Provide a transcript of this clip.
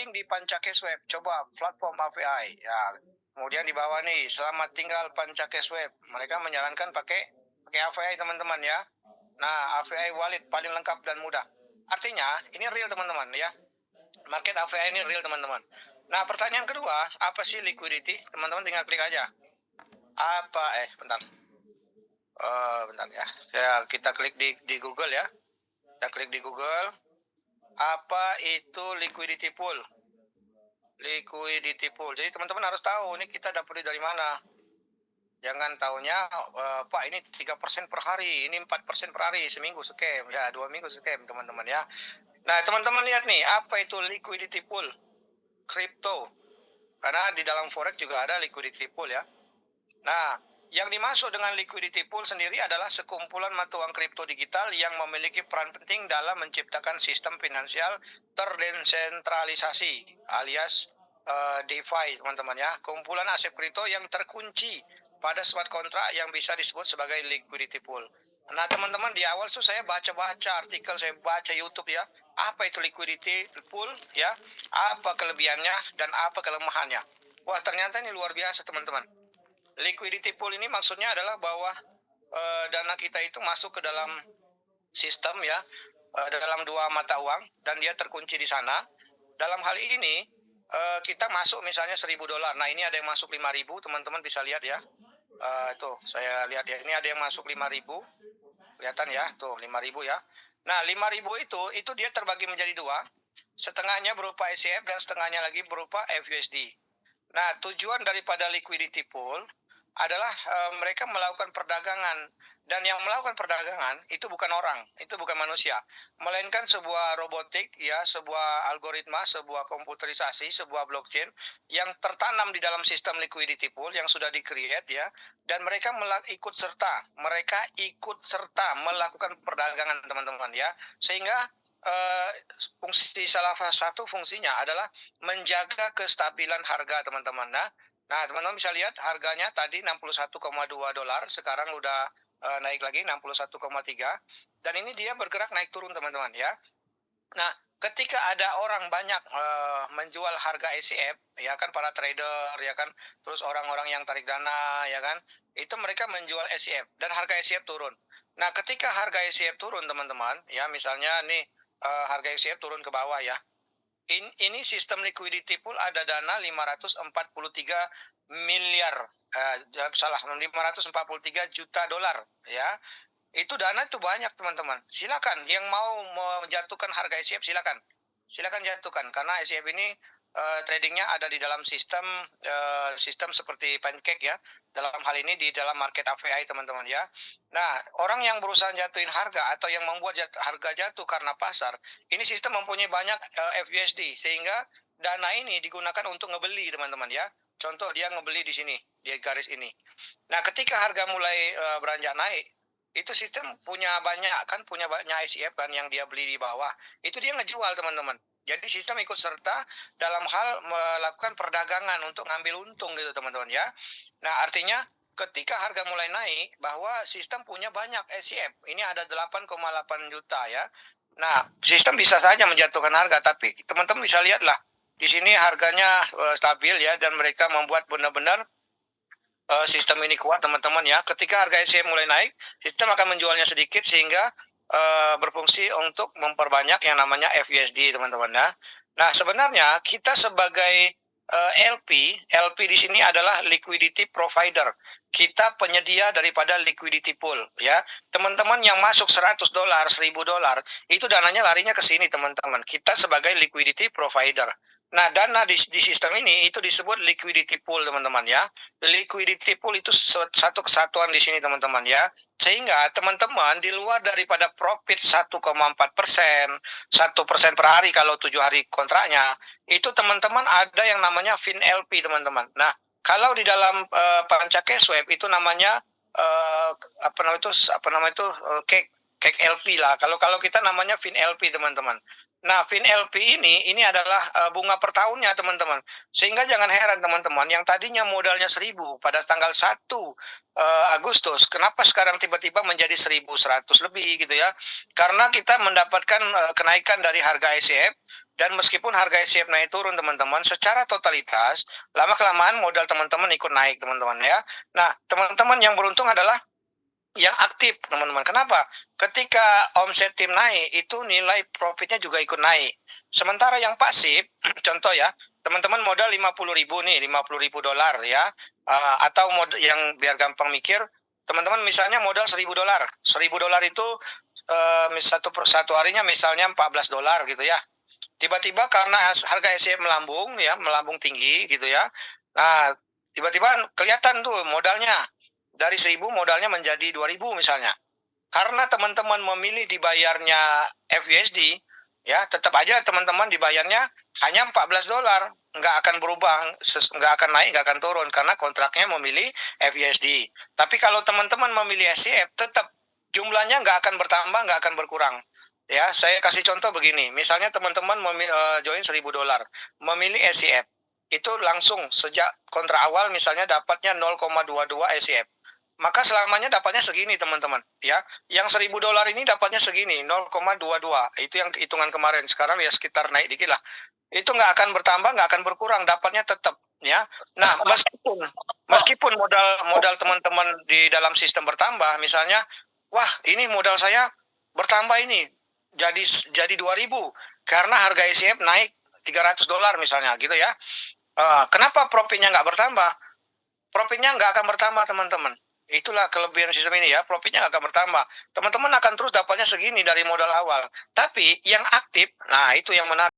link di Pancakes Web, coba platform AVI. Ya, kemudian di bawah nih, selamat tinggal Pancakes Web. Mereka menyarankan pakai AVI teman-teman ya. Nah, AVI wallet paling lengkap dan mudah. Artinya, ini real teman-teman ya. Market AVI ini real teman-teman. Nah, pertanyaan kedua, apa sih liquidity? Teman-teman tinggal klik aja. Bentar. Bentar ya. Kita klik di Google ya. Kita klik di Google. Apa itu liquidity pool? Liquidity pool. Jadi teman-teman harus tahu ini kita dapat dari mana. Jangan taunya, Pak ini 3% per hari, ini 4% per hari, seminggu scam, ya 2 minggu scam teman-teman ya. Nah teman-teman lihat nih, apa itu liquidity pool? Crypto. Karena di dalam forex juga ada liquidity pool ya. Nah, yang dimaksud dengan liquidity pool sendiri adalah sekumpulan mata uang kripto digital yang memiliki peran penting dalam menciptakan sistem finansial terdesentralisasi alias DeFi teman-teman ya. Kumpulan aset kripto yang terkunci pada smart kontrak yang bisa disebut sebagai liquidity pool. Nah teman-teman di awal tuh saya baca-baca artikel, saya baca YouTube ya. Apa itu liquidity pool ya? Apa kelebihannya dan apa kelemahannya? Wah ternyata ini luar biasa teman-teman. Liquidity pool ini maksudnya adalah bahwa dana kita itu masuk ke dalam sistem ya, dalam dua mata uang dan dia terkunci di sana. Dalam hal ini kita masuk misalnya $1.000. Nah ini ada yang masuk 5.000, teman-teman bisa lihat ya. Tuh saya lihat ya, ini ada yang masuk 5.000, kelihatan ya, tuh 5.000 ya. Nah 5.000 itu dia terbagi menjadi dua, setengahnya berupa ECF dan setengahnya lagi berupa FUSD. Nah, tujuan daripada liquidity pool adalah mereka melakukan perdagangan, dan yang melakukan perdagangan itu bukan orang, itu bukan manusia, melainkan sebuah robotik ya, sebuah algoritma, sebuah komputerisasi, sebuah blockchain yang tertanam di dalam sistem liquidity pool yang sudah di-create ya, dan mereka ikut serta melakukan perdagangan teman-teman ya, sehingga fungsi salah satu fungsinya adalah menjaga kestabilan harga teman-teman. Nah teman-teman bisa lihat harganya tadi $61,2, sekarang udah naik lagi 61,3, dan ini dia bergerak naik turun teman-teman ya. Nah ketika ada orang banyak menjual harga ECF ya kan, para trader ya kan, terus orang-orang yang tarik dana ya kan, itu mereka menjual ECF dan harga ECF turun. Nah ketika harga ECF turun teman-teman ya, misalnya nih harga ECF turun ke bawah ya, ini sistem liquidity pool ada dana 543 miliar, 543 juta dolar ya. Itu dana itu banyak teman-teman. Silakan yang mau menjatuhkan harga ECF silakan jatuhkan, karena ECF ini tradingnya ada di dalam sistem seperti pancake ya. Dalam hal ini di dalam market AVI teman-teman ya. Nah orang yang berusaha jatuhin harga atau yang membuat harga jatuh karena pasar, ini sistem mempunyai banyak FUSD, sehingga dana ini digunakan untuk ngebeli teman-teman ya. Contoh dia ngebeli di sini, di garis ini. Nah ketika harga mulai beranjak naik, itu sistem punya banyak ICF kan yang dia beli di bawah, itu dia ngejual teman-teman. Jadi sistem ikut serta dalam hal melakukan perdagangan untuk ngambil untung gitu teman-teman ya. Nah artinya ketika harga mulai naik, bahwa sistem punya banyak ICF, ini ada 8,8 juta ya. Nah sistem bisa saja menjatuhkan harga, tapi teman-teman bisa lihatlah di sini harganya stabil ya, dan mereka membuat benar-benar sistem ini kuat teman-teman ya. Ketika harga ECM mulai naik, sistem akan menjualnya sedikit sehingga berfungsi untuk memperbanyak yang namanya FUSD teman-teman ya. Nah sebenarnya kita sebagai LP di sini adalah liquidity provider. Kita penyedia daripada liquidity pool ya. Teman-teman yang masuk $100, $1.000, itu dananya larinya ke sini teman-teman. Kita sebagai liquidity provider. Nah dana di sistem ini itu disebut liquidity pool teman-teman ya. Liquidity pool itu satu kesatuan di sini teman-teman ya. Sehingga teman-teman di luar daripada profit 1,4%, 1% per hari kalau 7 hari kontraknya, itu teman-teman ada yang namanya FinLP teman-teman. Nah kalau di dalam Pancakes Web itu namanya cake LP lah. Kalau kita namanya FinLP teman-teman. Nah, FinLP ini adalah bunga per tahunnya teman-teman. Sehingga jangan heran teman-teman, yang tadinya modalnya 1.000 pada tanggal 1 Agustus, kenapa sekarang tiba-tiba menjadi 1.100 lebih gitu ya? Karena kita mendapatkan kenaikan dari harga ECF Dan meskipun harga SCF naik turun teman-teman, secara totalitas lama-kelamaan modal teman-teman ikut naik teman-teman ya. Nah, teman-teman yang beruntung adalah yang aktif teman-teman. Kenapa? Ketika omset tim naik, itu nilai profitnya juga ikut naik. Sementara yang pasif, contoh ya, teman-teman modal 50.000 nih, 50.000 dolar ya, atau modal yang biar gampang mikir, teman-teman misalnya modal 1.000 dolar, 1.000 dolar itu satu harinya misalnya 14 dolar gitu ya. Tiba-tiba karena harga SCF melambung ya, melambung tinggi gitu ya. Nah, tiba-tiba kelihatan tuh modalnya dari 1.000 modalnya menjadi 2.000 misalnya. Karena teman-teman memilih dibayarnya FUSD, ya tetap aja teman-teman dibayarnya hanya 14 dolar, nggak akan berubah, nggak akan naik, nggak akan turun karena kontraknya memilih FUSD. Tapi kalau teman-teman memilih SCF, tetap jumlahnya nggak akan bertambah, nggak akan berkurang. Ya, saya kasih contoh begini, misalnya teman-teman join 1.000 dolar, memilih SCF, itu langsung sejak kontrak awal misalnya dapatnya 0,22 SCF. Maka selamanya dapatnya segini teman-teman ya. Yang 1.000 dolar ini dapatnya segini 0,22. Itu yang hitungan kemarin. Sekarang ya sekitar naik dikit lah. Itu nggak akan bertambah, nggak akan berkurang, dapatnya tetap ya. Nah, meskipun modal teman-teman di dalam sistem bertambah, misalnya, wah ini modal saya bertambah ini jadi 2.000 karena harga ICF naik 300 dolar misalnya gitu ya. Kenapa profitnya nggak bertambah? Profitnya nggak akan bertambah teman-teman. Itulah kelebihan sistem ini ya, profitnya nggak akan bertambah. Teman-teman akan terus dapatnya segini dari modal awal. Tapi yang aktif, nah itu yang menarik.